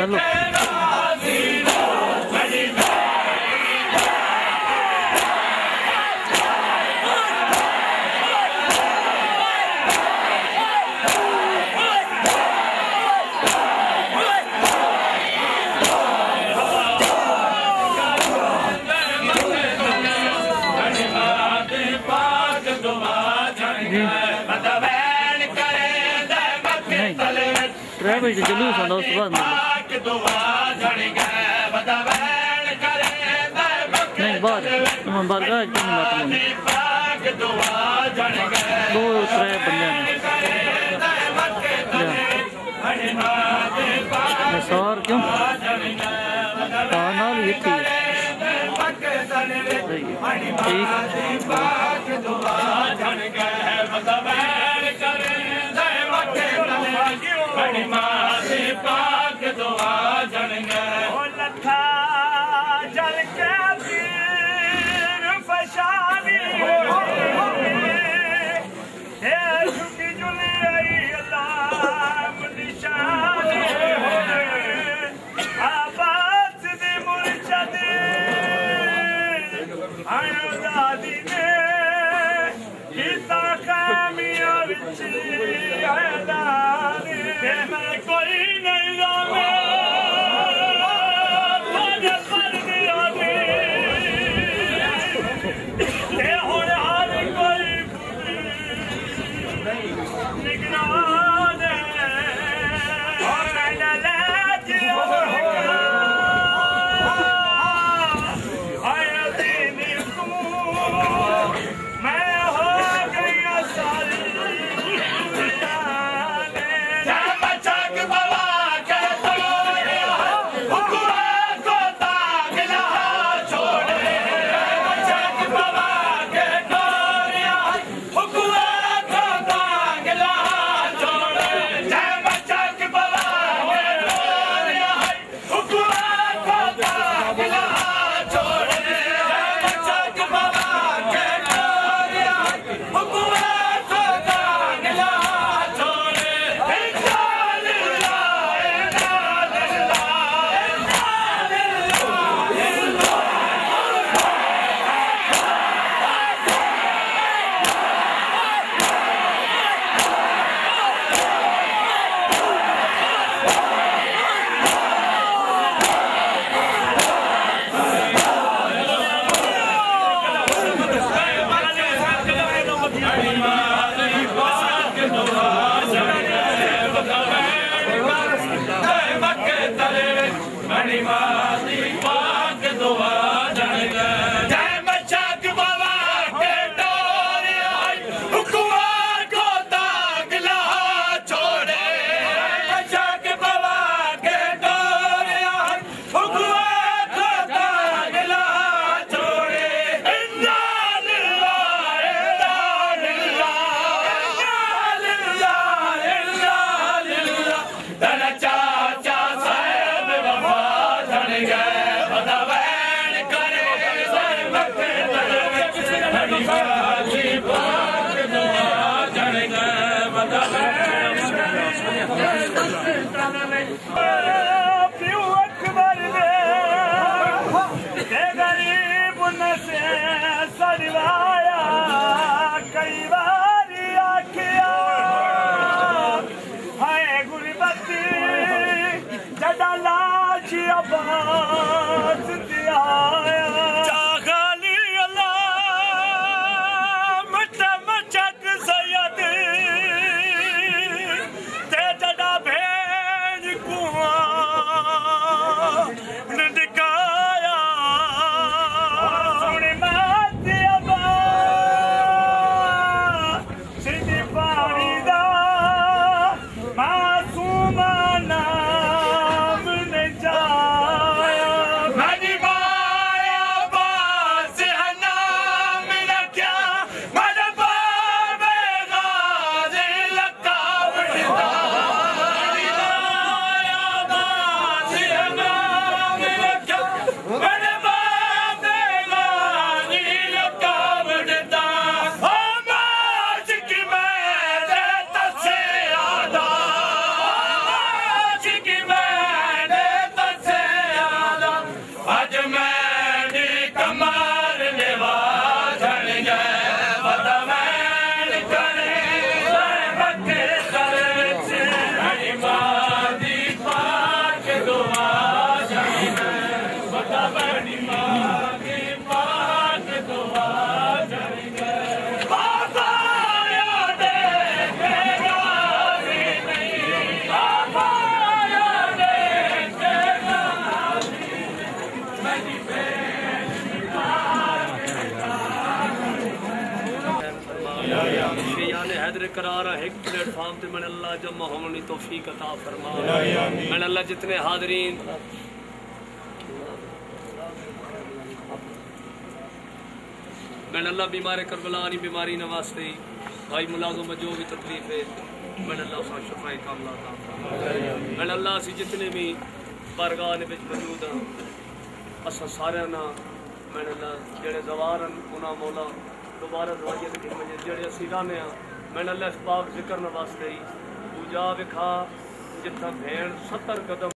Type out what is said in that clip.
चलो भाई जलूस होना उस बाद नहीं बाहर बारगाह दो त्रै बंदे सार क्यों हाँ नाल ये ठीक पाक दुआ जणगे ओ लखा जल के पीर फशानी ए झुकी जुली आई अल्लाह निशानी आबाद दी मुर्शद आज़ादी ने किता खामियां विच ऐलान कोई नहीं जावे मुझे पर दिया ते हुण हर कोई निगरान और मैंने ले जिया आया दीन तू मैं हो गई सारी मासूमा नाम न जाया बेकरार है एक प्लेटफॉर्म पे मैंने अल्लाह जमा होने तौफीक अता फरमा। मैंने अल्लाह जितने हाजरीन मैंने अल्लाह बीमार करबला नहीं बीमारी न वास्ते भाई मुलाजो में जो भी तकलीफ है मैंने अल्लाह सा शफाई कामला अता फरमा। मैंने अल्लाह से जितने भी बारगाह ने विच मौजूद हैं असा सारे ना मैंने अल्लाह जेड़े जवार उन्हें मौला दोबारा दवाइयां लिखी मुझे जेड़े असी रहने मैंने अल्लाह इस पाक जिक्र न वास्ते पूजा विखा जितना भेड़ 70 कदम